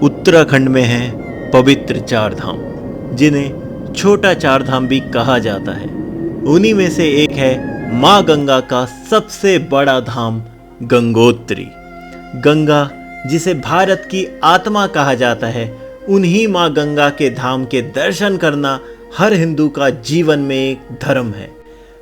उत्तराखंड में हैं पवित्र चार धाम, जिन्हें छोटा चार धाम भी कहा जाता है। उन्हीं में से एक है माँ गंगा का सबसे बड़ा धाम गंगोत्री। गंगा जिसे भारत की आत्मा कहा जाता है, उन्हीं माँ गंगा के धाम के दर्शन करना हर हिंदू का जीवन में एक धर्म है।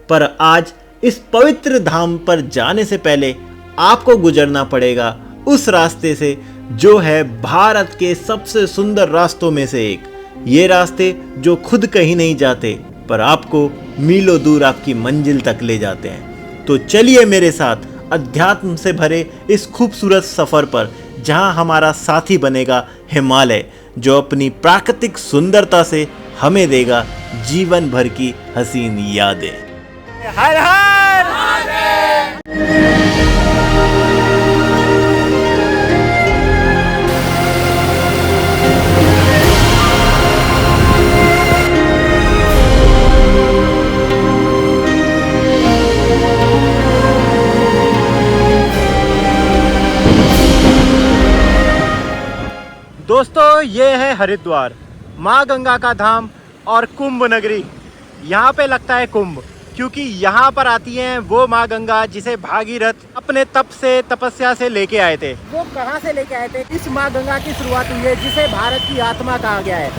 पर आज इस पवित्र धाम पर जाने से पहले आपको गुजरना पड़ेगा उस रास्ते से जो है भारत के सबसे सुंदर रास्तों में से एक। ये रास्ते जो खुद कहीं नहीं जाते पर आपको मीलों दूर आपकी मंजिल तक ले जाते हैं। तो चलिए मेरे साथ अध्यात्म से भरे इस खूबसूरत सफर पर, जहां हमारा साथी बनेगा हिमालय, जो अपनी प्राकृतिक सुंदरता से हमें देगा जीवन भर की हसीन यादें। हर हर दोस्तों, ये है हरिद्वार, माँ गंगा का धाम और कुंभ नगरी। यहाँ पे लगता है कुंभ, क्योंकि यहाँ पर आती हैं वो माँ गंगा जिसे भागीरथ अपने तप से, तपस्या से लेके आए थे। वो कहाँ से लेके आए थे? इस माँ गंगा की शुरुआत हुई है जिसे भारत की आत्मा कहा गया है,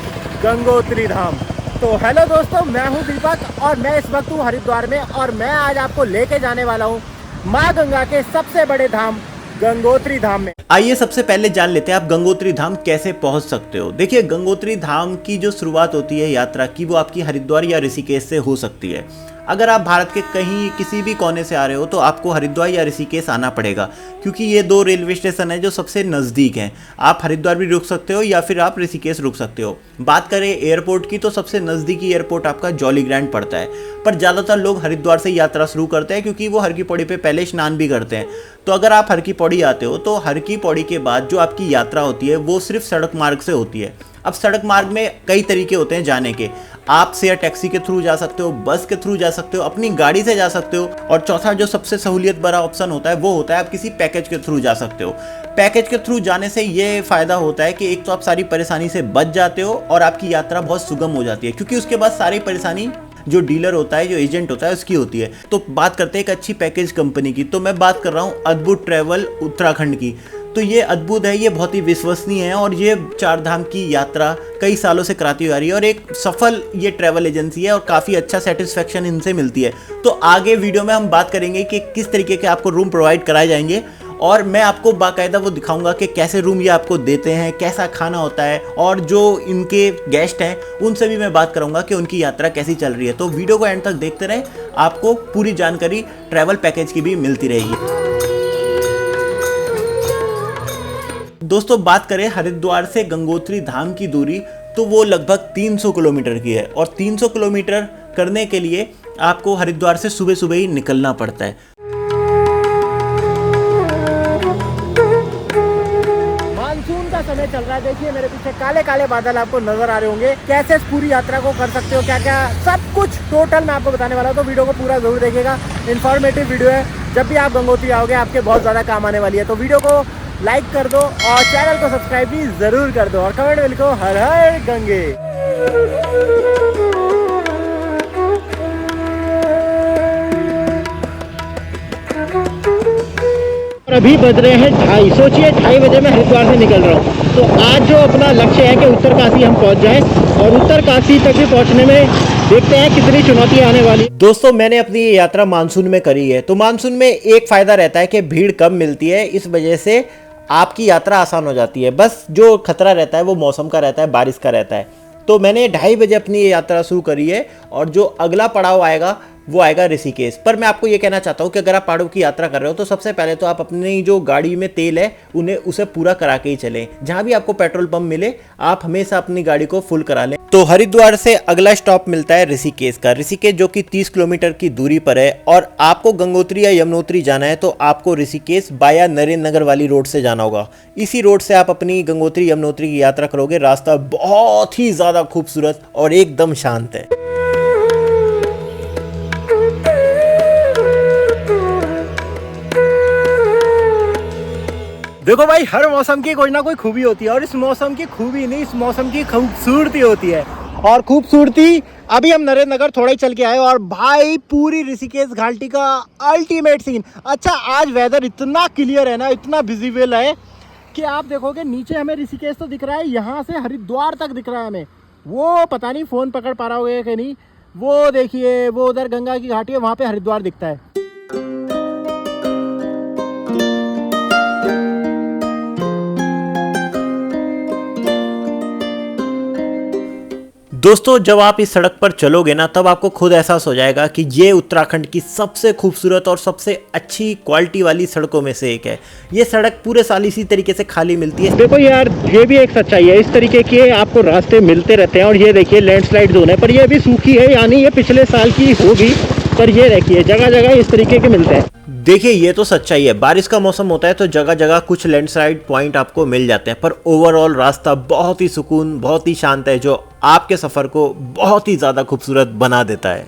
गंगोत्री धाम। तो हेलो दोस्तों, मैं हूँ दीपक और मैं इस वक्त हूँ हरिद्वार में, और मैं आज आपको लेके जाने वाला हूँ माँ गंगा के सबसे बड़े धाम गंगोत्री धाम में। आइए सबसे पहले जान लेते हैं आप गंगोत्री धाम कैसे पहुंच सकते हो। देखिए, गंगोत्री धाम की जो शुरुआत होती है यात्रा की, वो आपकी हरिद्वार या ऋषिकेश से हो सकती है। अगर आप भारत के कहीं किसी भी कोने से आ रहे हो तो आपको हरिद्वार या ऋषिकेश आना पड़ेगा, क्योंकि ये दो रेलवे स्टेशन है जो सबसे नज़दीक हैं। आप हरिद्वार भी रुक सकते हो या फिर आप ऋषिकेश रुक सकते हो। बात करें एयरपोर्ट की तो सबसे नज़दीकी एयरपोर्ट आपका जॉलीग्रांट पड़ता है, पर ज़्यादातर लोग हरिद्वार से यात्रा शुरू करते हैं क्योंकि वो हर की पौड़ी पे पहले स्नान भी करते हैं। तो अगर आप हर की पौड़ी आते हो तो हर की पौड़ी के बाद जो आपकी यात्रा होती है वो सिर्फ सड़क मार्ग से होती है। अब सड़क मार्ग में कई तरीके होते हैं जाने के। आप शेयर टैक्सी के थ्रू जा सकते हो, बस के थ्रू जा सकते हो, अपनी गाड़ी से जा सकते हो, और चौथा जो सबसे सहूलियत भरा ऑप्शन होता है वो होता है आप किसी पैकेज के थ्रू जा सकते हो। पैकेज के थ्रू जाने से ये फ़ायदा होता है कि एक तो आप सारी परेशानी से बच जाते हो और आपकी यात्रा बहुत सुगम हो जाती है, क्योंकि उसके बाद सारी परेशानी जो डीलर होता है, जो एजेंट होता है, उसकी होती है। तो बात करते हैं एक अच्छी पैकेज कंपनी की, तो मैं बात कर रहा हूँ अद्भुत ट्रैवल उत्तराखंड की। तो ये अद्भुत है, ये बहुत ही विश्वसनीय है और ये चार धाम की यात्रा कई सालों से कराती हुई आ रही है और एक सफल ये ट्रैवल एजेंसी है और काफ़ी अच्छा सेटिस्फेक्शन इनसे मिलती है। तो आगे वीडियो में हम बात करेंगे कि किस तरीके के आपको रूम प्रोवाइड कराए जाएंगे, और मैं आपको बाकायदा वो दिखाऊंगा कि कैसे रूम ये आपको देते हैं, कैसा खाना होता है, और जो इनके गेस्ट हैं उनसे भी मैं बात करूंगा कि उनकी यात्रा कैसी चल रही है। तो वीडियो को एंड तक देखते रहें, आपको पूरी जानकारी ट्रैवल पैकेज की भी मिलती रहेगी। दोस्तों, बात करें हरिद्वार से गंगोत्री धाम की दूरी, तो वो लगभग 300 किलोमीटर की है, और 300 किलोमीटर करने के लिए आपको हरिद्वार से सुबह सुबह ही निकलना पड़ता है। मानसून का समय चल रहा है, देखिए मेरे पीछे काले काले बादल आपको नजर आ रहे होंगे। कैसे इस पूरी यात्रा को कर सकते हो, क्या क्या सब कुछ टोटल मैं आपको बताने वाला हूँ, तो वीडियो को पूरा जरूर देखिएगा। इन्फॉर्मेटिव वीडियो है, जब भी आप गंगोत्री आओगे आपके बहुत ज़्यादा काम आने वाली है। तो वीडियो को लाइक कर दो और चैनल को सब्सक्राइब भी जरूर कर दो, और कमेंट में लिखो हर हर गंगे। और अभी बज रहे हैं 2:30। सोचिए 2:30 बजे मैं हरिद्वार से निकल रहा हूँ। तो आज जो अपना लक्ष्य है कि उत्तरकाशी हम पहुँच जाएं, और उत्तरकाशी तक भी पहुँचने में देखते हैं कितनी चुनौतियां आने वाली। दोस्तों, मैंने अपनी ये यात्रा मानसून में करी है, तो मानसून में एक फ़ायदा रहता है कि भीड़ कम मिलती है, इस वजह से आपकी यात्रा आसान हो जाती है। बस जो खतरा रहता है वो मौसम का रहता है, बारिश का रहता है। तो मैंने 2:30 बजे अपनी ये यात्रा शुरू करी है, और जो अगला पड़ाव आएगा वो आएगा ऋषिकेश। पर मैं आपको ये कहना चाहता हूँ कि अगर आप पहाड़ों की यात्रा कर रहे हो तो सबसे पहले तो आप अपनी जो गाड़ी में तेल है उसे पूरा करा के ही चलें। जहाँ भी आपको पेट्रोल पंप मिले आप हमेशा अपनी गाड़ी को फुल करा लें। तो हरिद्वार से अगला स्टॉप मिलता है ऋषिकेश का। ऋषिकेश जो कि 30 किलोमीटर की दूरी पर है, और आपको गंगोत्री या यमुनोत्री जाना है तो आपको ऋषिकेश बाया नरेंद्र नगर वाली रोड से जाना होगा। इसी रोड से आप अपनी गंगोत्री यमुनोत्री की यात्रा करोगे। रास्ता बहुत ही ज़्यादा खूबसूरत और एकदम शांत है। देखो भाई, हर मौसम की कोई ना कोई खूबी होती है और इस मौसम की खूबी नहीं, इस मौसम की खूबसूरती होती है। और खूबसूरती, अभी हम नरेंद्र नगर थोड़ा ही चल के आए और भाई पूरी ऋषिकेश घाटी का अल्टीमेट सीन। अच्छा, आज वेदर इतना क्लियर है ना, इतना विजिबल है कि आप देखोगे नीचे हमें ऋषिकेश तो दिख रहा है, यहाँ से हरिद्वार तक दिख रहा है हमें। वो पता नहीं फ़ोन पकड़ पा रहा होगा कि नहीं, वो देखिए वो उधर गंगा की घाटी है, वहाँ पे हरिद्वार दिखता है। दोस्तों, जब आप इस सड़क पर चलोगे ना, तब आपको खुद एहसास हो जाएगा कि ये उत्तराखंड की सबसे खूबसूरत और सबसे अच्छी क्वालिटी वाली सड़कों में से एक है। ये सड़क पूरे साल इसी तरीके से खाली मिलती है। देखो यार, ये भी एक सच्चाई है, इस तरीके के आपको रास्ते मिलते रहते हैं। और ये देखिए लैंडस्लाइड जोन है, पर ये अभी सूखी है, यानी ये पिछले साल की होगी, पर ये देखिए जगह जगह इस तरीके के मिलते हैं। देखिए, ये तो सच्चाई है, बारिश का मौसम होता है तो जगह जगह कुछ लैंडस्लाइड पॉइंट आपको मिल जाते हैं, पर ओवरऑल रास्ता बहुत ही सुकून, बहुत ही शांत है, जो आपके सफर को बहुत ही ज्यादा खूबसूरत बना देता है।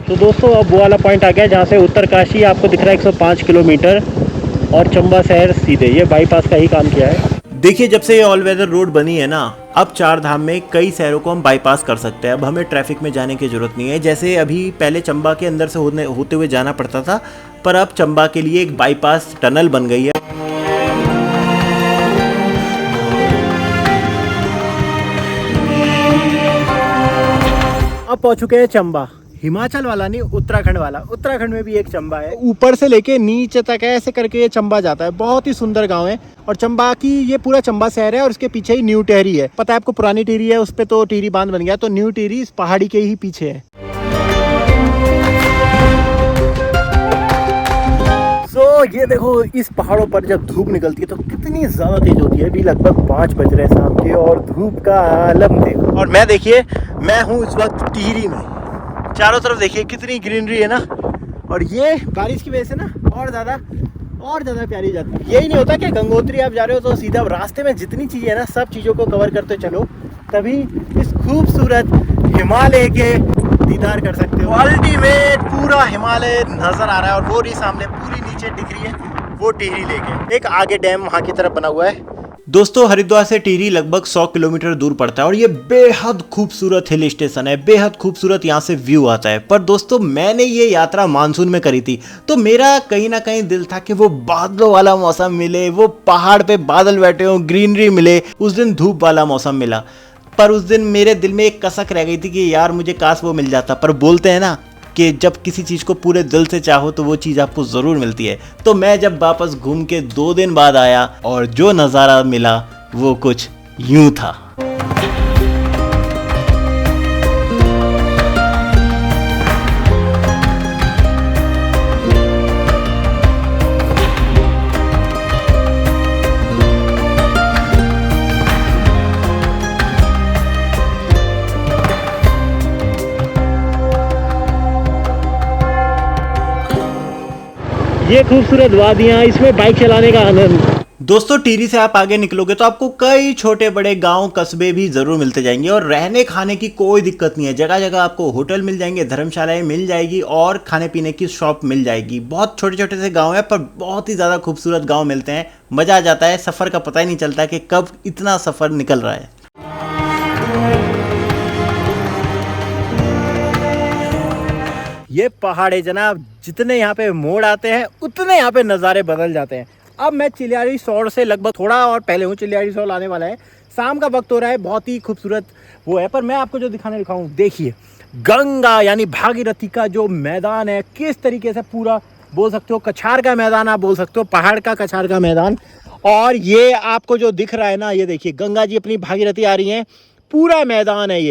तो दोस्तों, अब वो वाला पॉइंट आ गया जहाँ से उत्तरकाशी आपको दिख रहा है 105 किलोमीटर और चंबा शहर सीधे, ये बाईपास का ही काम किया है। देखिए, जब से ये ऑल वेदर रोड बनी है ना, अब चार धाम में कई शहरों को हम बाईपास कर सकते हैं। अब हमें ट्रैफिक में जाने की जरूरत नहीं है। जैसे अभी पहले चंबा के अंदर से होते हुए जाना पड़ता था, पर अब चंबा के लिए एक बाईपास टनल बन गई है। अब पहुंच चुके हैं चंबा, हिमाचल वाला नहीं, उत्तराखंड वाला। उत्तराखंड में भी एक चंबा है, ऊपर से लेके नीचे तक ऐसे करके ये चंबा जाता है। बहुत ही सुंदर गांव है और चंबा की ये पूरा चंबा शहर है और उसके पीछे ही न्यू टिहरी है। पता है आपको, पुरानी टिहरी है, उस पे तो टिहरी बांध बन गया, तो न्यू टिहरी इस पहाड़ी के ही पीछे है। तो ये देखो, इस पहाड़ों पर जब धूप निकलती है तो कितनी ज्यादा तेज होती है। अभी लगभग 5 बज रहे हैं शाम के और धूप का आलम देखो। और मैं देखिए, मैं हूँ इस वक्त टिहरी में, चारों तरफ देखिए कितनी ग्रीनरी है ना, और ये बारिश की वजह से ना और ज़्यादा प्यारी जाती है। यही नहीं होता कि गंगोत्री आप जा रहे हो तो सीधा रास्ते में जितनी चीज़ें है ना, सब चीज़ों को कवर करते चलो, तभी इस खूबसूरत हिमालय के दीदार कर सकते हो। अल्टीमेट पूरा हिमालय नज़र आ रहा है और वो रही सामने पूरी नीचे दिख रही है, वो टिहरी लेक है। एक आगे डैम वहाँ की तरफ बना हुआ है। दोस्तों, हरिद्वार से टिहरी लगभग 100 किलोमीटर दूर पड़ता है और ये बेहद खूबसूरत हिल स्टेशन है, बेहद खूबसूरत यहाँ से व्यू आता है। पर दोस्तों, मैंने ये यात्रा मानसून में करी थी, तो मेरा कहीं ना कहीं दिल था कि वो बादलों वाला मौसम मिले, वो पहाड़ पे बादल बैठे हो, ग्रीनरी मिले। उस दिन धूप वाला मौसम मिला, पर उस दिन मेरे दिल में एक कसक रह गई थी कि यार मुझे काश वो मिल जाता। पर बोलते हैं ना कि जब किसी चीज़ को पूरे दिल से चाहो तो वो चीज़ आपको ज़रूर मिलती है। तो मैं जब वापस घूम के 2 दिन बाद आया और जो नज़ारा मिला वो कुछ यूं था। ये खूबसूरत वादियाँ, इसमें बाइक चलाने का आनंद। दोस्तों, टिहरी से आप आगे निकलोगे तो आपको कई छोटे बड़े गांव कस्बे भी जरूर मिलते जाएंगे और रहने खाने की कोई दिक्कत नहीं है। जगह जगह आपको होटल मिल जाएंगे, धर्मशालाएं मिल जाएगी और खाने पीने की शॉप मिल जाएगी। बहुत छोटे छोटे से गांव है, पर बहुत ही ज़्यादा खूबसूरत गांव मिलते हैं। मज़ा आ जाता है, सफ़र का पता ही नहीं चलता कि कब इतना सफ़र निकल रहा है। ये पहाड़ है जनाब, जितने यहाँ पे मोड़ आते हैं उतने यहाँ पे नज़ारे बदल जाते हैं। अब मैं चिलियारी सौड़ से लगभग थोड़ा और पहले हूँ, चिलियारी सौड़ आने वाला है। शाम का वक्त हो रहा है, बहुत ही खूबसूरत वो है। पर मैं आपको जो दिखाऊँ, देखिए गंगा यानी भागीरथी का जो मैदान है, किस तरीके से पूरा बोल सकते हो कछार का मैदान, आप बोल सकते हो पहाड़ का कछार का मैदान। और ये आपको जो दिख रहा है ना, ये देखिए गंगा जी अपनी भागीरथी आ रही हैं, पूरा मैदान है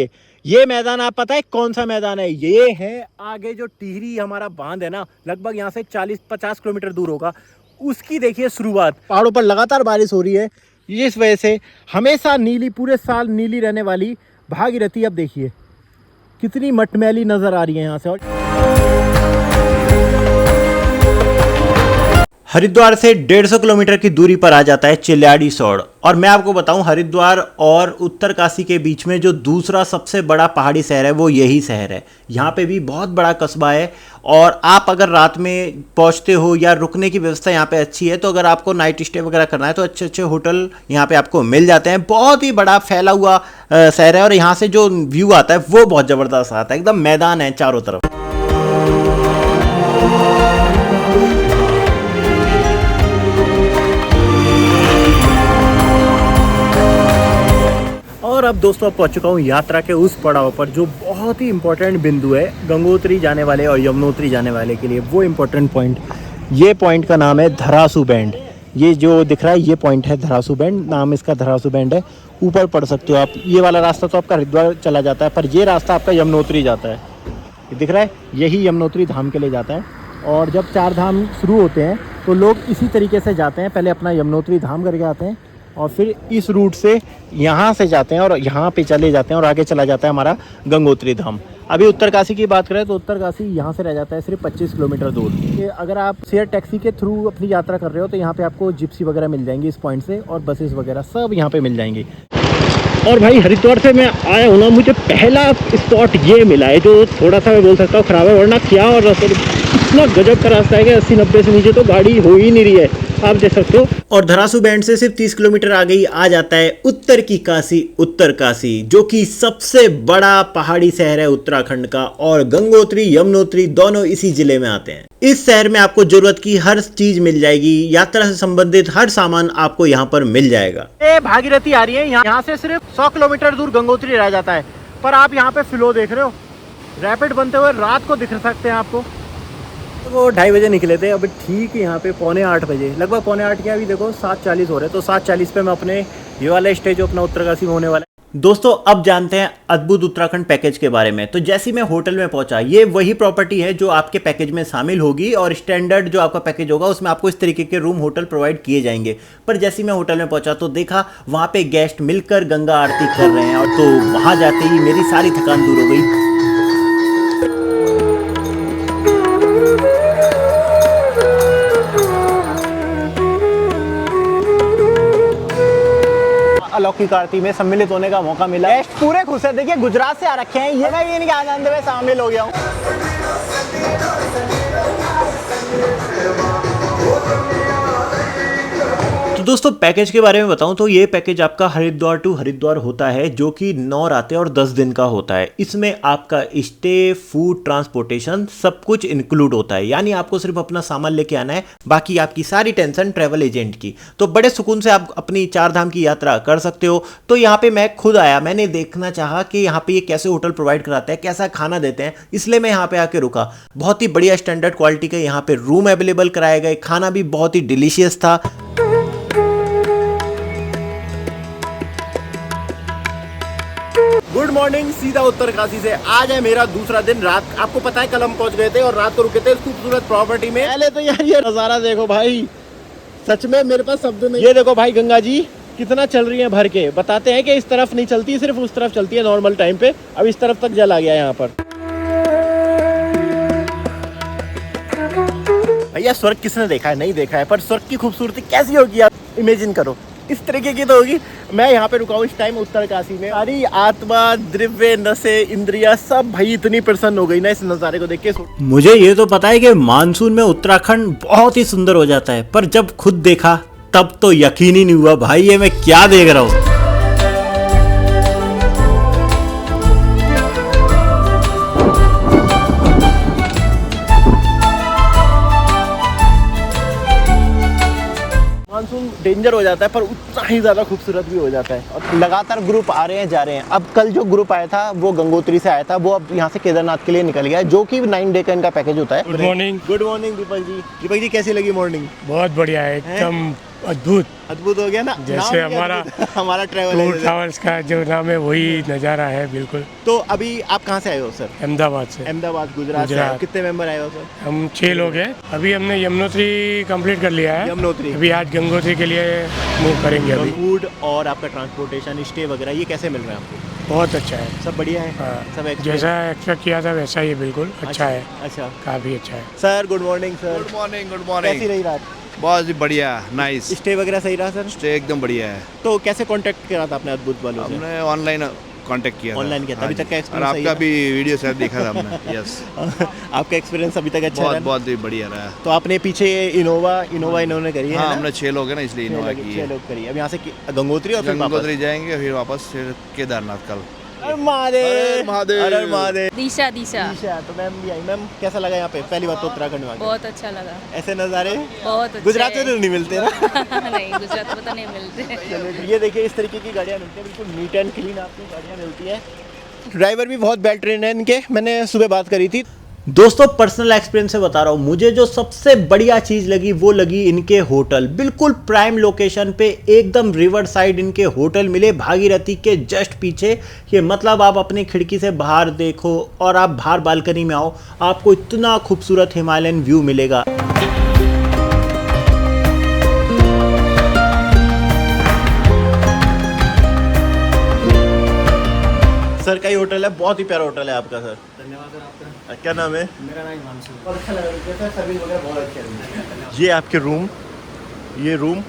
ये मैदान। आप पता है कौन सा मैदान है? ये है आगे जो टिहरी हमारा बांध है ना, लगभग यहाँ से 40-50 किलोमीटर दूर होगा, उसकी देखिए शुरुआत। पहाड़ों पर लगातार बारिश हो रही है, इस वजह से हमेशा नीली, पूरे साल नीली रहने वाली भागीरथी अब देखिए कितनी मटमैली नजर आ रही है यहाँ से। और हरिद्वार से 150 किलोमीटर की दूरी पर आ जाता है चिल्याड़ी सौड़। और मैं आपको बताऊं, हरिद्वार और उत्तरकाशी के बीच में जो दूसरा सबसे बड़ा पहाड़ी शहर है वो यही शहर है। यहाँ पे भी बहुत बड़ा कस्बा है और आप अगर रात में पहुँचते हो या रुकने की व्यवस्था यहाँ पे अच्छी है, तो अगर आपको नाइट स्टे वगैरह करना है तो अच्छे अच्छे होटल यहाँ पे आपको मिल जाते हैं। बहुत ही बड़ा फैला हुआ शहर है और यहाँ से जो व्यू आता है वो बहुत ज़बरदस्त आता है। एकदम मैदान है चारों तरफ। और अब दोस्तों पहुंच चुका हूं यात्रा के उस पड़ाव पर जो बहुत ही इंपॉर्टेंट बिंदु है गंगोत्री जाने वाले और यमुनोत्री जाने वाले के लिए। वो इंपॉर्टेंट पॉइंट, ये पॉइंट का नाम है धरासू बैंड। ये जो दिख रहा है ये पॉइंट है धरासू बैंड, नाम इसका धरासू बैंड है। ऊपर पढ़ सकते हो आप। ये वाला रास्ता तो आपका हरिद्वार चला जाता है, पर ये रास्ता आपका यमुनोत्री जाता है। ये दिख रहा है, यही यमुनोत्री धाम के लिए जाता है। और जब 4 धाम शुरू होते हैं तो लोग इसी तरीके से जाते हैं, पहले अपना यमुनोत्री धाम करके आते हैं और फिर इस रूट से यहाँ से जाते हैं और यहाँ पे चले जाते हैं और आगे चला जाता है हमारा गंगोत्री धाम। अभी उत्तरकाशी की बात करें तो उत्तरकाशी यहाँ से रह जाता है सिर्फ 25 किलोमीटर दूर। ये अगर आप शेयर टैक्सी के थ्रू अपनी यात्रा कर रहे हो तो यहाँ पे आपको जिप्सी वगैरह मिल जाएंगी इस पॉइंट से, और बसेस वगैरह सब यहाँ पे मिल जाएंगी। और भाई हरिद्वार से मैं आया हूँ ना, मुझे पहला स्पॉट ये मिला है जो थोड़ा सा मैं बोल सकता हूँ खराब है, वरना क्या और रास्ते इतना गजब का रास्ता है कि 80-90 से नीचे तो गाड़ी हो ही नहीं रही है, आप देख सकते हो। और धरासू बैंड से सिर्फ 30 किलोमीटर आगे ही आ जाता है उत्तर की काशी उत्तरकाशी, जो कि सबसे बड़ा पहाड़ी शहर है उत्तराखंड का। और गंगोत्री यमुनोत्री दोनों इसी जिले में आते हैं। इस शहर में आपको जरूरत की हर चीज मिल जाएगी, यात्रा से संबंधित हर सामान आपको यहाँ पर मिल जाएगा। ये भागीरथी आ रही है, यहाँ से सिर्फ 100 किलोमीटर दूर गंगोत्री रह जाता है। पर आप यहाँ पे फ्लो देख रहे हो, रैपिड बनते हुए रात को दिख सकते हैं आपको। तो वो 2:30 बजे निकले थे, अभी ठीक यहाँ पे 7:45 बजे, लगभग 7:45 के अभी देखो 7:40 हो रहे। तो 7:40 पे मैं अपने ये वाला स्टे जो अपना उत्तरकाशी में होने वाला है। दोस्तों अब जानते हैं अद्भुत उत्तराखंड पैकेज के बारे में। तो जैसे मैं होटल में पहुंचा, ये वही प्रॉपर्टी है जो आपके पैकेज में शामिल होगी और स्टैंडर्ड जो आपका पैकेज होगा उसमें आपको इस तरीके के रूम होटल प्रोवाइड किए जाएंगे। पर जैसे मैं होटल में पहुंचा तो देखा वहां पे गेस्ट मिलकर गंगा आरती कर रहे हैं, और तो वहां जाते ही मेरी सारी थकान दूर हो गई। अलौकिक आरती में सम्मिलित होने का मौका मिला। पूरे खुश है, देखिए गुजरात से आ रखे हैं ये, मैं इनके आनंद में शामिल हो गया हूँ। तो दोस्तों पैकेज के बारे में बताऊं तो ये पैकेज आपका हरिद्वार टू हरिद्वार होता है, जो कि 9 रातें और 10 दिन का होता है। इसमें आपका स्टे, फूड, ट्रांसपोर्टेशन सब कुछ इंक्लूड होता है। यानी आपको सिर्फ अपना सामान लेके आना है, बाकी आपकी सारी टेंशन ट्रैवल एजेंट की। तो बड़े सुकून से आप अपनी 4 धाम की यात्रा कर सकते हो। तो यहाँ पे मैं खुद आया, मैंने देखना चाहा कि यहाँ पे ये कैसे होटल प्रोवाइड कराते हैं, कैसा खाना देते हैं, इसलिए मैं यहाँ पे आके रुका। बहुत ही बढ़िया स्टैंडर्ड क्वालिटी के यहाँ पे रूम अवेलेबल कराए गए, खाना भी बहुत ही डिलीशियस था। गुड मॉर्निंग, सीधा उत्तरकाशी से। आज है मेरा दूसरा दिन। रात आपको पता है कल हम पहुंच गए थे और रात को रुके थे इस खूबसूरत प्रॉपर्टी में। पहले तो यार ये नजारा देखो भाई, सच में मेरे पास शब्द नहीं। ये देखो भाई गंगा जी कितना चल रही है भर के। बताते हैं कि इस तरफ नहीं चलती, सिर्फ उस तरफ चलती है नॉर्मल टाइम पे। अब इस तरफ तक जल आ गया यहाँ पर। भैया स्वर्ग किसने देखा है, नहीं देखा है, पर स्वर्ग की खूबसूरती कैसी होगी आप इमेजिन करो, इस तरीके की तो होगी। मैं यहाँ पे रुका हूँ इस टाइम उत्तरकाशी में। सारी आत्मा, द्रव्य, नसें, इंद्रियां सब भाई इतनी प्रसन्न हो गई ना इस नज़ारे को देख के। मुझे ये तो पता है कि मानसून में उत्तराखंड बहुत ही सुंदर हो जाता है, पर जब खुद देखा तब तो यकीन ही नहीं हुआ भाई ये मैं क्या देख रहा हूँ। मानसून डेंजर हो जाता है पर उतना ही ज़्यादा खूबसूरत भी हो जाता है। और लगातार ग्रुप आ रहे हैं जा रहे हैं। अब कल जो ग्रुप आया था वो गंगोत्री से आया था, वो अब यहाँ से केदारनाथ के लिए निकल गया है, जो कि 9 डे का इनका पैकेज होता है। Good morning. Good morning Deepak ji. Deepak ji कैसी लगी मॉर्निंग? बहुत बढ़िया है, एकदम अद्भुत। अद्भुत हो गया ना, जैसे हमारा ट्रैवल का जो नाम है वही नज़ारा है बिल्कुल। तो अभी आप कहाँ से आए हो सर? अहमदाबाद से। अहमदाबाद गुजरात से। कितने मेंबर आए हो सर? हम 6 लोग हैं। अभी हमने यमुनोत्री कंप्लीट कर लिया है। यमुनोत्री अभी आज गंगोत्री के लिए मूव करेंगे। अभी फूड और आपका ट्रांसपोर्टेशन, स्टे वगैरह ये कैसे मिल रहा है आपको? बहुत अच्छा है, सब बढ़िया है। हाँ, सब जैसा एक्सपेक्ट किया था वैसा ही बिल्कुल अच्छा है। अच्छा, काफ़ी अच्छा है। Sir good morning sir. Good morning. Good morning. कैसी रही रात? बहुत ही बढ़िया, नाइस। स्टे वगैरह सही रहा सर? स्टे एकदम बढ़िया है। तो कैसे कांटेक्ट करा था आपने अद्भुत वालों से? हमने ऑनलाइन कांटेक्ट किया था। ऑनलाइन किया था। हाँ अभी जी। तक का और एक्सपीरियंस सही आपका रहा? भी वीडियो शायद देखा था हमने। यस, आपका एक्सपीरियंस अभी तक अच्छा बहुत रहा? बहुत ही बढ़िया रहा। तो आपने पीछे इनोवा इन्होंने करी है हाँ, ना? हमने 6 लोग हैं ना, इसलिए इनोवा की 6 है। लोग करी है। अब यहाँ से गंगोत्री और फिर वापस? गंगोत्री जाएंगे, फिर वापस फिर केदारनाथ कल। अरे महादेव, अरे महादेव। अरे महादेव। दिशा दिशा ईशा, तो मैम भी आई। मैम कैसा लगा यहाँ पे पहली बात तो उत्तराखंड में आके? बहुत अच्छा लगा। ऐसे नज़ारे बहुत अच्छे। गुजरात में तो नहीं मिलते ना? नहीं, गुजरात में तो नहीं मिलते। चलो, ये देखिए इस तरीके की गाड़ियाँ मिलती हैं, बिल्कुल नीट एंड क्लीन आपको गाड़ियाँ मिलती है। ड्राइवर भी बहुत वेल ट्रेन है इनके, मैंने सुबह बात करी थी। दोस्तों पर्सनल एक्सपीरियंस से बता रहा हूँ, मुझे जो सबसे बढ़िया चीज़ लगी वो लगी इनके होटल। बिल्कुल प्राइम लोकेशन पे एकदम रिवर साइड इनके होटल मिले, भागीरथी के जस्ट पीछे। ये मतलब आप अपनी खिड़की से बाहर देखो और आप बाहर बालकनी में आओ, आपको इतना खूबसूरत हिमालयन व्यू मिलेगा। सर का ही होटल है, बहुत ही प्यारा होटल है आपका सर। धन्यवाद सर आपका। क्या नाम है? मेरा नाम हिमांशु। बहुत अच्छा लगा सर, सर्विस वगैरह बहुत अच्छी है। ये आपके रूम, ये रूम,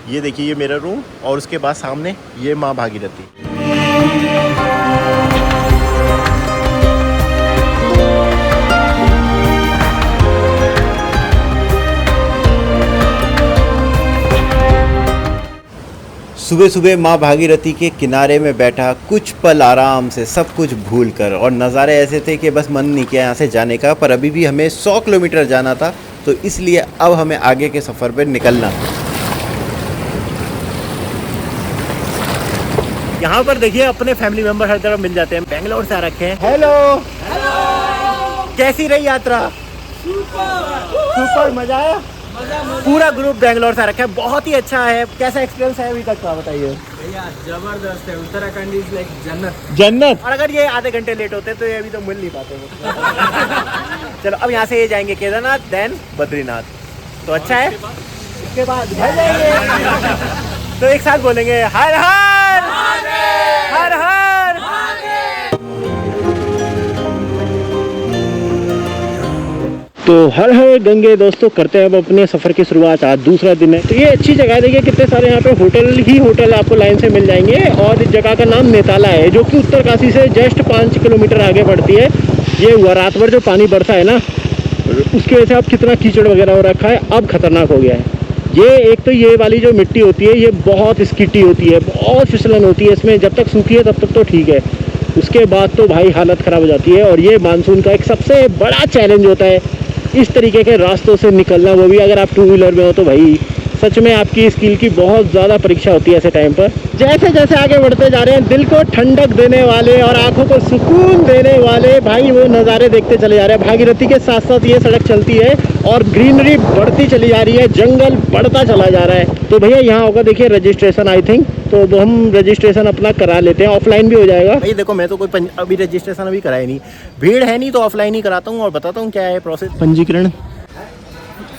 ये देखिए ये मेरा रूम, और उसके बाद सामने ये माँ भागीरथी। सुबह सुबह माँ भागीरथी के किनारे में बैठा कुछ पल आराम से सब कुछ भूल कर, और नज़ारे ऐसे थे कि बस मन नहीं किया यहाँ से जाने का। पर अभी भी हमें 100 किलोमीटर जाना था, तो इसलिए अब हमें आगे के सफ़र पर निकलना। यहाँ पर देखिए अपने फैमिली मेंबर हर तरफ मिल जाते हैं। बेंगलोर से आ रखे हैं। हेलो, कैसी रही यात्रा? सुपर, मजा आया? पूरा ग्रुप बेंगलोर से रखा है, बहुत ही अच्छा है। कैसा एक्सपीरियंस है अभी तक का बताइए? भैया जबरदस्त है। उत्तराखंड इज लाइक जन्नत। जन्नत। और अगर ये आधे घंटे लेट होते तो ये अभी तो मिल नहीं पाते। चलो अब यहाँ से ये जाएंगे केदारनाथ, देन बद्रीनाथ, तो अच्छा है। इसके बाद घर जाएंगे, तो एक साथ बोलेंगे हर हर हर हर। तो हर हर गंगे दोस्तों, करते हैं अब अपने सफ़र की शुरुआत। आज दूसरा दिन है, तो ये अच्छी जगह है। देखिए कितने सारे यहाँ पे होटल आपको लाइन से मिल जाएंगे। और इस जगह का नाम नेताला है, जो कि उत्तरकाशी से जस्ट 5 किलोमीटर आगे पड़ती है। ये हुआ रात भर जो पानी बरसा है ना, उसकी वजह से अब कितना कीचड़ वगैरह हो रखा है, अब खतरनाक हो गया है। ये एक तो ये वाली जो मिट्टी होती है ये बहुत स्कीटी होती है, बहुत फिसलन होती है इसमें। जब तक सूखी है तब तक तो ठीक है, उसके बाद तो भाई हालत ख़राब हो जाती है। और ये मानसून का एक सबसे बड़ा चैलेंज होता है, इस तरीके के रास्तों से निकलना, वो भी अगर आप 2 व्हीलर में हो तो भाई सच में आपकी स्किल की बहुत ज़्यादा परीक्षा होती है ऐसे टाइम पर। जैसे जैसे आगे बढ़ते जा रहे हैं, दिल को ठंडक देने वाले और आंखों को सुकून देने वाले भाई वो नज़ारे देखते चले जा रहे हैं। भागीरथी के साथ साथ ये सड़क चलती है और ग्रीनरी बढ़ती चली जा रही है, जंगल बढ़ता चला जा रहा है। तो भैया यहाँ होगा देखिए रजिस्ट्रेशन, आई थिंक, तो हम रजिस्ट्रेशन अपना करा लेते हैं, ऑफलाइन भी हो जाएगा। भाई देखो मैं तो कोई अभी रजिस्ट्रेशन अभी कराया नहीं, भीड़ है नहीं, तो ऑफलाइन ही कराता हूँ और बताता हूँ क्या है प्रोसेस। पंजीकरण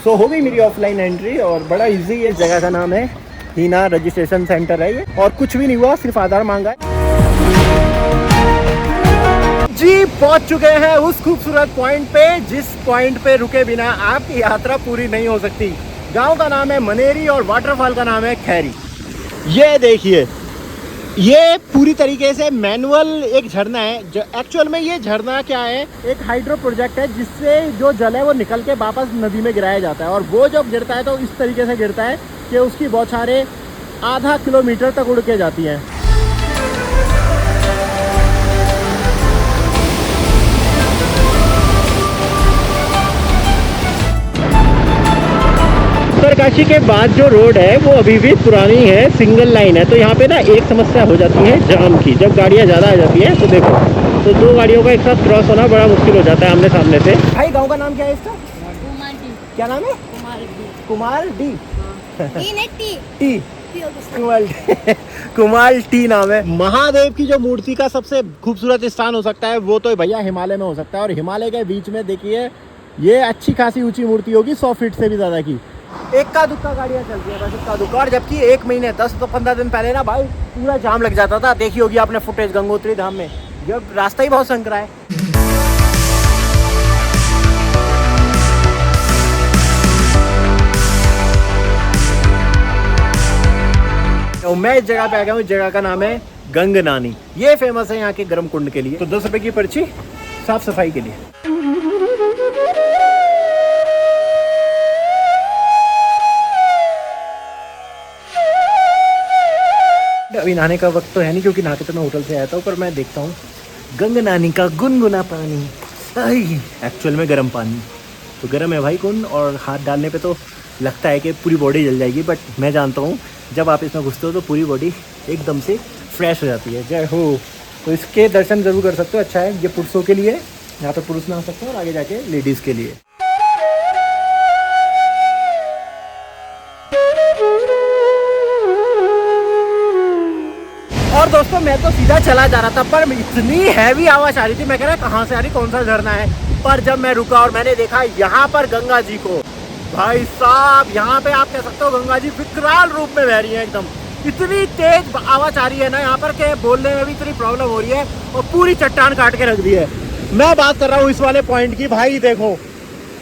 सो हो गई मेरी ऑफलाइन एंट्री, और बड़ा इजी है। जगह का नाम है हीना रजिस्ट्रेशन सेंटर है ये, और कुछ भी नहीं हुआ, सिर्फ आधार मांगा है जी। पहुंच चुके हैं उस खूबसूरत पॉइंट पे, जिस पॉइंट पे रुके बिना आपकी यात्रा पूरी नहीं हो सकती। गांव का नाम है मनेरी और वाटरफॉल का नाम है खैरी। ये देखिए, ये पूरी तरीके से मैनुअल एक झरना है। जो एक्चुअल में ये झरना क्या है, एक हाइड्रो प्रोजेक्ट है, जिससे जो जल है वो निकल के वापस नदी में गिराया जाता है। और वो जब गिरता है तो इस तरीके से गिरता है कि उसकी बौछारें आधा किलोमीटर तक उड़ के जाती हैं। उत्तरकाशी के बाद जो रोड है वो अभी भी पुरानी है, सिंगल लाइन है। तो यहाँ पे ना एक समस्या हो जाती है जाम की, जब गाड़ियाँ ज़्यादा आ जाती है तो देखो, तो 2 गाड़ियों का एक साथ क्रॉस होना बड़ा मुश्किल हो जाता है आमने सामने से। भाई गांव का नाम क्या है इसका? कुमार डी। क्या नाम है? Kumar D. T Kumar T नाम है। महादेव की जो मूर्ति का सबसे खूबसूरत स्थान हो सकता है वो तो भैया हिमालय में हो सकता है। और हिमालय के बीच में देखिए ये अच्छी खासी ऊंची मूर्ति होगी, 100 फीट से भी ज़्यादा की। इक्का दुक्का गाड़ियाँ चलती है बस, इक्का दुक्का। और जबकि 1 महीने 10 तो 15 दिन पहले ना भाई पूरा जाम लग जाता था। देखी होगी आपने फुटेज गंगोत्री धाम में, जब रास्ता ही बहुत संकरा है। और मैं इस जगह पे आ गया हूँ। इस जगह का नाम है गंगनानी। ये फेमस है यहाँ के गर्म कुंड के लिए। तो 10 रुपए की पर्ची साफ सफाई के लिए। अभी नहाने का वक्त तो है नहीं क्योंकि नहा के तो मैं होटल से आया था, पर मैं देखता हूँ गंगनानी का गुनगुना पानी। एक्चुअल में गर्म पानी तो गर्म है भाई कुंड, और हाथ डालने पे तो लगता है कि पूरी बॉडी जल जाएगी, बट मैं जानता हूँ जब आप इसमें घुसते हो तो पूरी बॉडी एकदम से फ्रेश हो जाती है। जय हो। तो इसके दर्शन ज़रूर कर सकते हो। अच्छा है, ये पुरुषों के लिए, यहाँ पे पुरुष नहा सकते हो और आगे जाके लेडीज़ के लिए। और दोस्तों मैं तो सीधा चला जा रहा था, पर इतनी हैवी आवाज़ आ रही थी, मैं कह रहा कहाँ से आ रही, कौन सा झरना है। पर जब मैं रुका और मैंने देखा यहाँ पर गंगा जी को, भाई साहब यहाँ पे आप कह सकते हो गंगा जी विकराल रूप में बह रही है एकदम। इतनी तेज आवाज़ आ रही है ना यहाँ पर के बोलने में भी इतनी प्रॉब्लम हो रही है, और पूरी चट्टान काट के रख दी है। मैं बात कर रहा हूँ इस वाले पॉइंट की, भाई देखो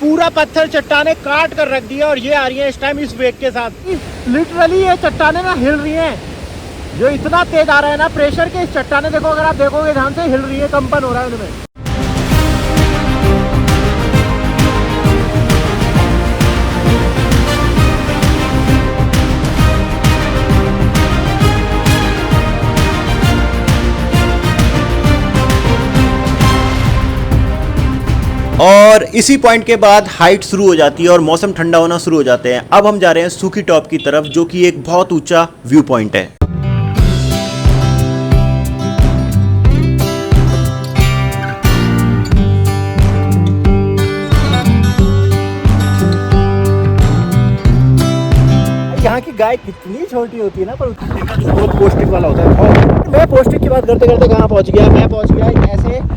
पूरा पत्थर चट्टाने काट कर रख दिया, और ये आ रही है इस टाइम इस वेग के साथ। लिटरली ये चट्टाने ना हिल रही हैं, जो इतना तेज आ रहा है ना प्रेशर के, इस चट्टाने देखो, अगर आप देखोगे ध्यान से हिल रही है, कंपन हो रहा है उनमें। और इसी पॉइंट के बाद हाइट शुरू हो जाती है और मौसम ठंडा होना शुरू हो जाते हैं। अब हम जा रहे हैं सूखी टॉप की तरफ, जो कि एक बहुत ऊंचा व्यू पॉइंट है। यहाँ की गाय कितनी छोटी होती है ना, पर इनका दूध बहुत पौष्टिक वाला होता है बहुत। मैं पौष्टिक की बात करते करते कहाँ पहुँच गया, मैं पहुँच गया ऐसे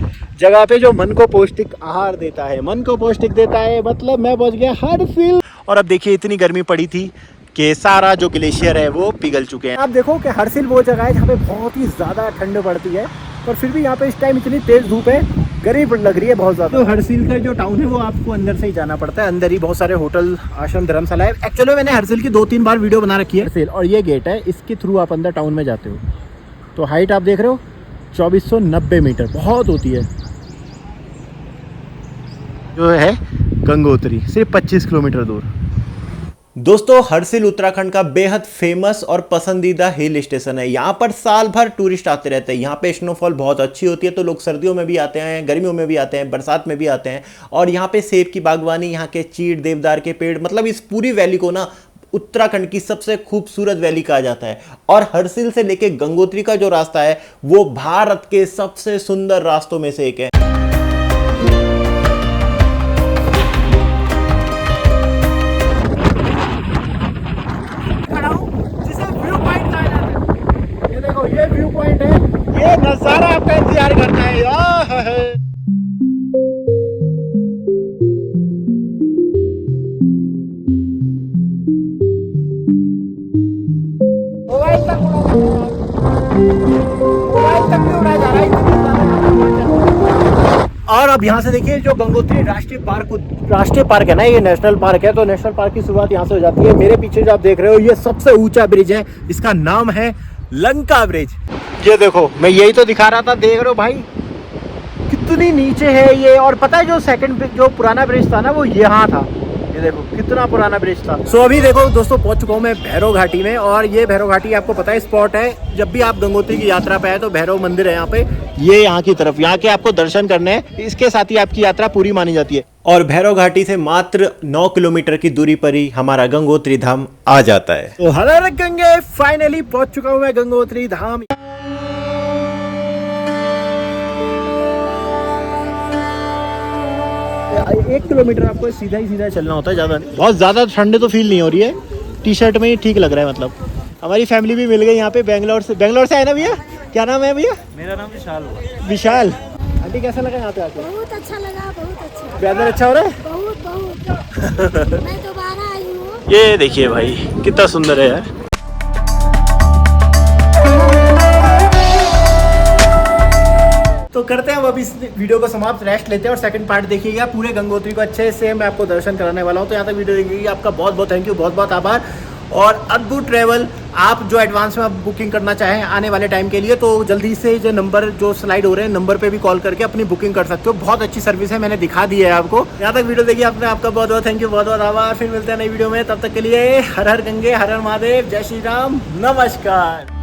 जगह पे जो मन को पौष्टिक आहार देता है, मन को पौष्टिक देता है, मतलब मैं पहुँच गया हरसिल। और अब देखिए इतनी गर्मी पड़ी थी कि सारा जो ग्लेशियर है वो पिघल चुके हैं। आप देखो कि हरसिल वो जगह है जहाँ पे बहुत ही ज़्यादा ठंड पड़ती है, पर फिर भी यहाँ पे इस टाइम इतनी तेज़ धूप है, गर्मी लग रही है बहुत ज़्यादा। तो हरसिल का जो टाउन है वो आपको अंदर से ही जाना पड़ता है, अंदर ही बहुत सारे होटल, आश्रम, धर्मशाला है। एक्चुअली मैंने हरसिल की 2-3 बार वीडियो बना रखी है हरसिल, और ये गेट है, इसके थ्रू आप अंदर टाउन में जाते हो। तो हाइट आप देख रहे हो 2490 मीटर, बहुत होती है। जो है गंगोत्री सिर्फ 25 किलोमीटर दूर। दोस्तों हरसिल उत्तराखंड का बेहद फेमस और पसंदीदा हिल स्टेशन है। यहाँ पर साल भर टूरिस्ट आते रहते हैं। यहाँ पे स्नोफॉल बहुत अच्छी होती है, तो लोग सर्दियों में भी आते हैं, गर्मियों में भी आते हैं, बरसात में भी आते हैं। और यहाँ पे सेब की बागवानी, यहाँ के चीड़, देवदार के पेड़, मतलब इस पूरी वैली को ना उत्तराखंड की सबसे खूबसूरत वैली कहा जाता है। और हरसिल से लेके गंगोत्री का जो रास्ता है वो भारत के सबसे सुंदर रास्तों में से एक है। ये व्यू पॉइंट है, ये नजारा आपका इंतजार करना है। मोबाइल तक भी उड़ाया जा रहा है। और अब यहाँ से देखिए जो गंगोत्री राष्ट्रीय पार्क है ना, ये नेशनल पार्क है, तो नेशनल पार्क की शुरुआत यहाँ से हो जाती है। मेरे पीछे जो आप देख रहे हो ये सबसे ऊंचा ब्रिज है, इसका नाम है लंका ब्रिज। ये देखो मैं यही तो दिखा रहा था, देख रहे हो भाई कितनी नीचे है ये। और पता है जो सेकंड जो पुराना ब्रिज था ना वो यहाँ था, ये देखो कितना पुराना ब्रिज था। सो अभी देखो दोस्तों पहुंच चुका हूँ मैं भैरव घाटी में, और ये भैरव घाटी आपको पता है स्पॉट है, जब भी आप गंगोत्री की यात्रा पे आए तो भैरव मंदिर है यहाँ पे, ये यहाँ की तरफ, यहाँ के आपको दर्शन करने हैं, इसके साथ ही आपकी यात्रा पूरी मानी जाती है। और भैरव घाटी से मात्र 9 किलोमीटर की दूरी पर ही हमारा गंगोत्री धाम आ जाता है। तो हर हर गंगे, फाइनली पहुंच चुका हूँ मैं गंगोत्री धाम। एक किलोमीटर आपको सीधा ही सीधा चलना होता है, ज़्यादा नहीं। बहुत ज़्यादा ठंड तो फील नहीं हो रही है, टी शर्ट में ही ठीक लग रहा है। मतलब हमारी फैमिली भी मिल गई यहाँ पे, बेंगलोर से आए ना भैया? क्या नाम है भैया? मेरा नाम विशाल। विशाल। आंटी कैसा लगा यहाँ पे आके? बहुत अच्छा लगा, बहुत अच्छा। वेदर अच्छा हो रहा है? बहुत मैं दोबारा आई हूँ। ये देखिए भाई कितना सुंदर है यार। तो करते हैं अब इस वीडियो को समाप्त, रेस्ट लेते हैं और सेकंड पार्ट देखिएगा। पूरे गंगोत्री को अच्छे से मैं आपको दर्शन कराने वाला हूँ, तो यहाँ तक वीडियो देखिएगा। आपका बहुत बहुत थैंक यू, बहुत बहुत आभार। और अद्भुत ट्रैवल। आप जो एडवांस में आप बुकिंग करना चाहें आने वाले टाइम के लिए तो जल्दी से जो नंबर जो स्लाइड हो रहे हैं नंबर पे भी कॉल करके अपनी बुकिंग कर सकते हो। बहुत अच्छी सर्विस है, मैंने दिखा दी है आपको। यहाँ तक वीडियो देखिए आपने, आपका बहुत बहुत थैंक यू, बहुत बहुत आभार। फिर मिलते हैं नई वीडियो में, तब तक के लिए हर हर गंगे, हर हर महादेव, जय श्री राम, नमस्कार।